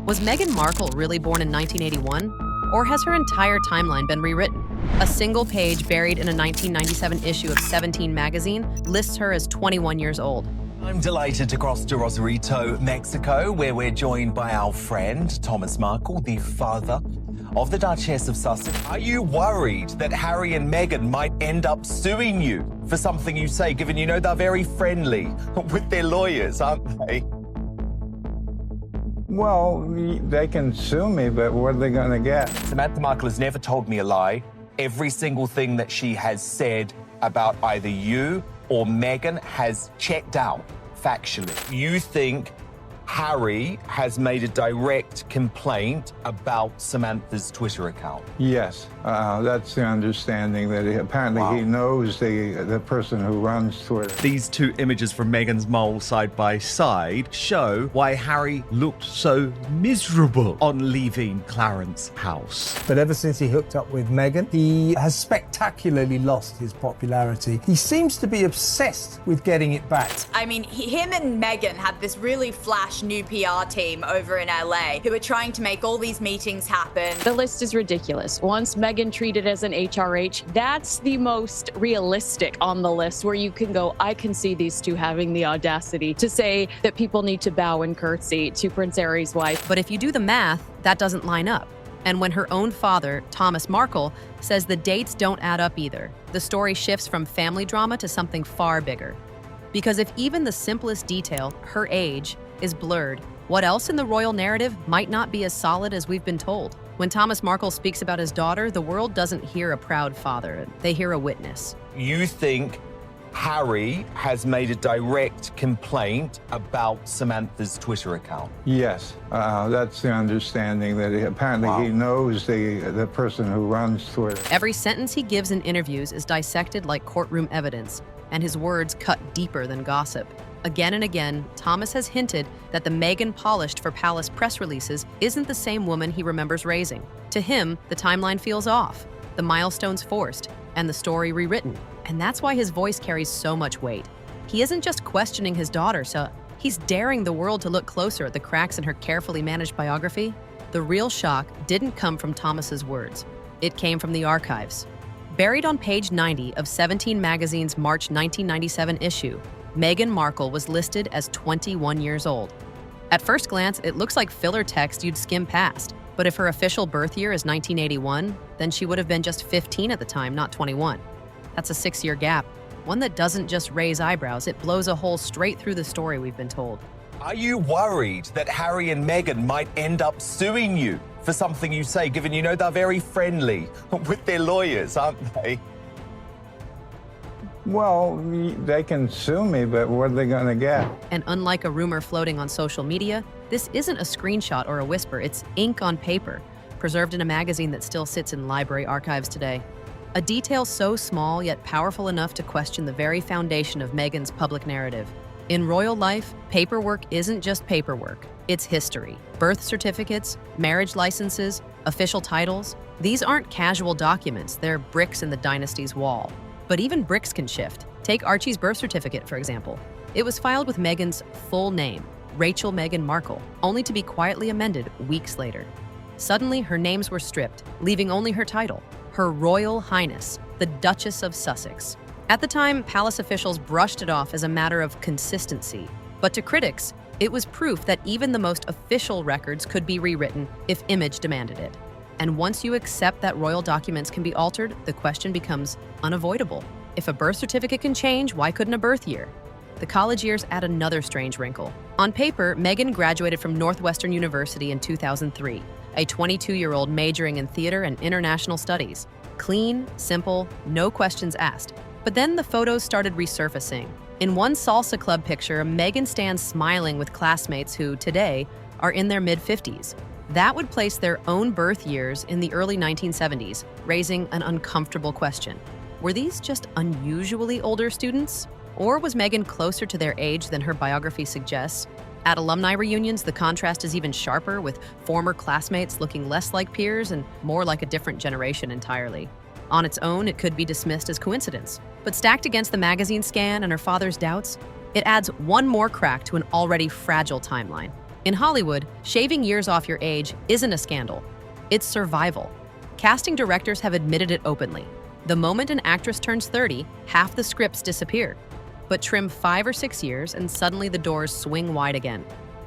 Was Meghan Markle really born in 1981? Or has her entire timeline been rewritten? A single page buried in a 1997 issue of 17 magazine lists her as 21 years old. I'm delighted to cross to Rosarito, Mexico, where we're joined by our friend, Thomas Markle, the father of the Duchess of Sussex. Are you worried that Harry and Meghan might end up suing you for something you say, given you know they're very friendly with their lawyers, aren't they? Well, they can sue me, but what are they going to get? Samantha Markle has never told me a lie. Every single thing that she has said about either you or Meghan has checked out factually. You think Harry has made a direct complaint about Samantha's Twitter account? Yes, that's the understanding, that apparently he knows the person who runs Twitter. These two images from Meghan's mole side by side show why Harry looked so miserable on leaving Clarence's house. But ever since he hooked up with Meghan, he has spectacularly lost his popularity. He seems to be obsessed with getting it back. I mean, him and Meghan had this really flash new PR team over in LA who are trying to make all these meetings happen. The list is ridiculous. Once Meghan treated as an HRH, that's the most realistic on the list, where you can go, I can see these two having the audacity to say that people need to bow and curtsy to Prince Harry's wife. But if you do the math, that doesn't line up. And when her own father, Thomas Markle, says the dates don't add up either, the story shifts from family drama to something far bigger. Because if even the simplest detail, her age, is blurred, what else in the royal narrative might not be as solid as we've been told? When Thomas Markle speaks about his daughter, the world doesn't hear a proud father, they hear a witness. You think Harry has made a direct complaint about Samantha's Twitter account? Yes, that's the understanding, that apparently he knows the person who runs Twitter. Every sentence he gives in interviews is dissected like courtroom evidence, and his words cut deeper than gossip. Again and again, Thomas has hinted that the Meghan polished for palace press releases isn't the same woman he remembers raising. To him, the timeline feels off, the milestones forced, and the story rewritten. And that's why his voice carries so much weight. He isn't just questioning his daughter, so he's daring the world to look closer at the cracks in her carefully managed biography. The real shock didn't come from Thomas's words. It came from the archives. Buried on page 90 of 17 magazine's March 1997 issue, Meghan Markle was listed as 21 years old. At first glance, it looks like filler text you'd skim past. But if her official birth year is 1981, then she would have been just 15 at the time, not 21. That's a 6-year gap, one that doesn't just raise eyebrows, it blows a hole straight through the story we've been told. Are you worried that Harry and Meghan might end up suing you for something you say, given you know they're very friendly with their lawyers, aren't they? Well, they can sue me, but what are they going to get? And unlike a rumor floating on social media, this isn't a screenshot or a whisper, it's ink on paper, preserved in a magazine that still sits in library archives today. A detail so small yet powerful enough to question the very foundation of Meghan's public narrative. In royal life, paperwork isn't just paperwork, it's history. Birth certificates, marriage licenses, official titles, these aren't casual documents, they're bricks in the dynasty's wall. But even bricks can shift. Take Archie's birth certificate, for example. It was filed with Meghan's full name, Rachel Meghan Markle, only to be quietly amended weeks later. Suddenly, her names were stripped, leaving only her title, Her Royal Highness, the Duchess of Sussex. At the time, palace officials brushed it off as a matter of consistency. But to critics, it was proof that even the most official records could be rewritten if image demanded it. And once you accept that royal documents can be altered, the question becomes unavoidable. If a birth certificate can change, why couldn't a birth year? The college years add another strange wrinkle. On paper, Meghan graduated from Northwestern University in 2003, a 22-year-old majoring in theater and international studies. Clean, simple, no questions asked. But then the photos started resurfacing. In one salsa club picture, Meghan stands smiling with classmates who, today, are in their mid-50s. That would place their own birth years in the early 1970s, raising an uncomfortable question. Were these just unusually older students? Or was Meghan closer to their age than her biography suggests? At alumni reunions, the contrast is even sharper, with former classmates looking less like peers and more like a different generation entirely. On its own, it could be dismissed as coincidence. But stacked against the magazine scan and her father's doubts, it adds one more crack to an already fragile timeline. In Hollywood, shaving years off your age isn't a scandal. It's survival. Casting directors have admitted it openly. The moment an actress turns 30, half the scripts disappear. But trim 5 or 6 years and suddenly the doors swing wide again.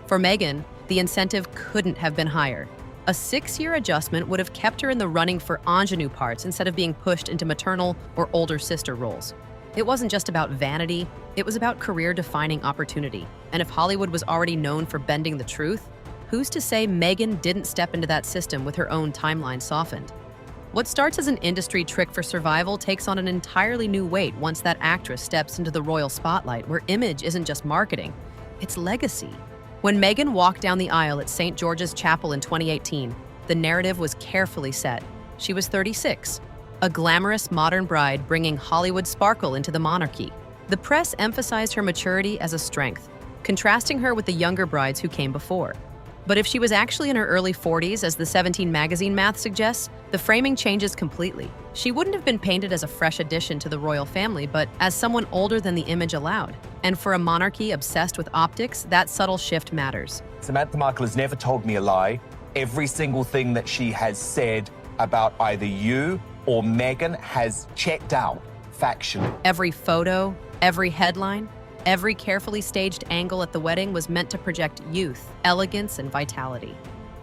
For Meghan, the incentive couldn't have been higher. A 6-year adjustment would have kept her in the running for ingenue parts instead of being pushed into maternal or older sister roles. It wasn't just about vanity, it was about career-defining opportunity. And if Hollywood was already known for bending the truth, who's to say Meghan didn't step into that system with her own timeline softened? What starts as an industry trick for survival takes on an entirely new weight once that actress steps into the royal spotlight, where image isn't just marketing, it's legacy. When Meghan walked down the aisle at St. George's Chapel in 2018, the narrative was carefully set. She was 36, a glamorous modern bride bringing Hollywood sparkle into the monarchy. The press emphasized her maturity as a strength, contrasting her with the younger brides who came before. But if she was actually in her early 40s, as the 17 magazine math suggests, the framing changes completely. She wouldn't have been painted as a fresh addition to the royal family, but as someone older than the image allowed. And for a monarchy obsessed with optics, that subtle shift matters. Samantha Markle has never told me a lie. Every single thing that she has said about either you or Meghan has checked out factually. Every photo, every headline, every carefully staged angle at the wedding was meant to project youth, elegance, and vitality.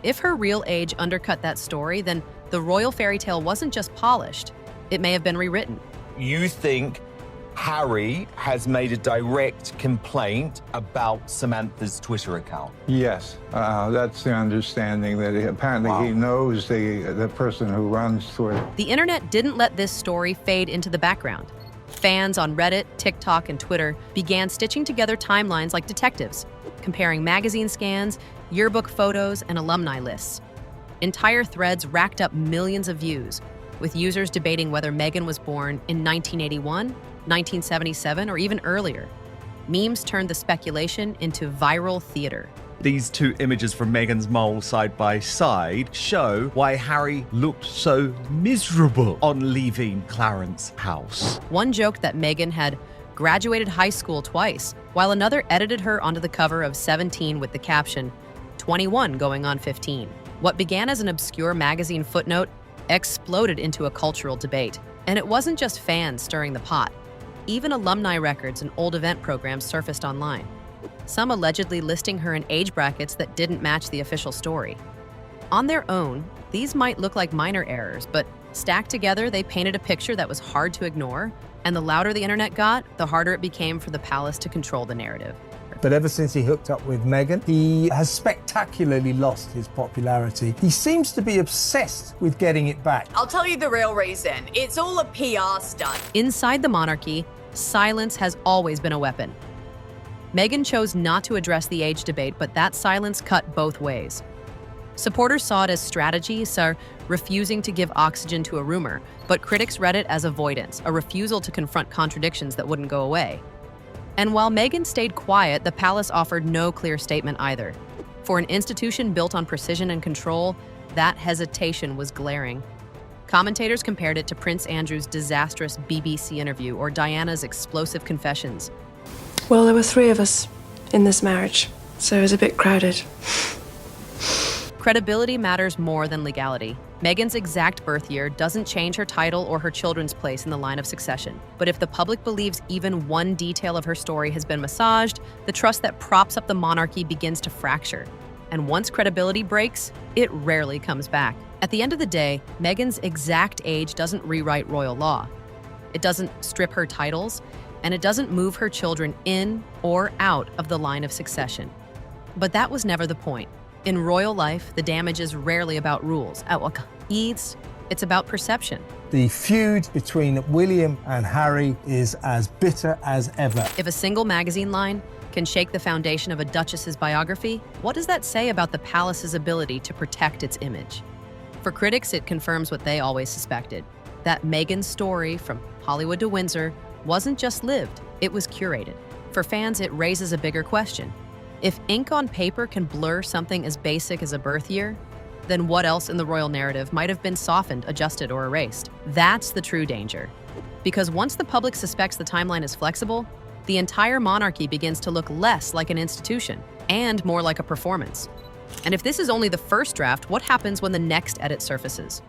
If her real age undercut that story, then the royal fairy tale wasn't just polished, it may have been rewritten. You think Harry has made a direct complaint about Samantha's Twitter account? Yes, that's the understanding, that apparently he knows the person who runs Twitter. The internet didn't let this story fade into the background. Fans on Reddit, TikTok, and Twitter began stitching together timelines like detectives, comparing magazine scans, yearbook photos, and alumni lists. Entire threads racked up millions of views, with users debating whether Meghan was born in 1981, 1977, or even earlier. Memes turned the speculation into viral theater. These two images from Meghan's mole side by side show why Harry looked so miserable on leaving Clarence's house. One joked that Meghan had graduated high school twice, while another edited her onto the cover of 17 with the caption, 21 going on 15. What began as an obscure magazine footnote exploded into a cultural debate. And it wasn't just fans stirring the pot. Even alumni records and old event programs surfaced online, some allegedly listing her in age brackets that didn't match the official story. On their own, these might look like minor errors, but stacked together, they painted a picture that was hard to ignore, and the louder the internet got, the harder it became for the palace to control the narrative. But ever since he hooked up with Meghan, he has spectacularly lost his popularity. He seems to be obsessed with getting it back. I'll tell you the real reason. It's all a PR stunt. Inside the monarchy, silence has always been a weapon. Meghan chose not to address the age debate, but that silence cut both ways. Supporters saw it as strategy, so refusing to give oxygen to a rumor, but critics read it as avoidance, a refusal to confront contradictions that wouldn't go away. And while Meghan stayed quiet, the palace offered no clear statement either. For an institution built on precision and control, that hesitation was glaring. Commentators compared it to Prince Andrew's disastrous BBC interview or Diana's explosive confessions. Well, there were 3 of us in this marriage, so it was a bit crowded. Credibility matters more than legality. Meghan's exact birth year doesn't change her title or her children's place in the line of succession. But if the public believes even one detail of her story has been massaged, the trust that props up the monarchy begins to fracture. And once credibility breaks, it rarely comes back. At the end of the day, Meghan's exact age doesn't rewrite royal law. It doesn't strip her titles, and it doesn't move her children in or out of the line of succession. But that was never the point. In royal life, the damage is rarely about rules. It's about perception. The feud between William and Harry is as bitter as ever. If a single magazine line can shake the foundation of a duchess's biography, what does that say about the palace's ability to protect its image? For critics, it confirms what they always suspected, that Meghan's story from Hollywood to Windsor wasn't just lived, it was curated. For fans, it raises a bigger question. If ink on paper can blur something as basic as a birth year, then what else in the royal narrative might have been softened, adjusted, or erased? That's the true danger. Because once the public suspects the timeline is flexible, the entire monarchy begins to look less like an institution and more like a performance. And if this is only the first draft, what happens when the next edit surfaces?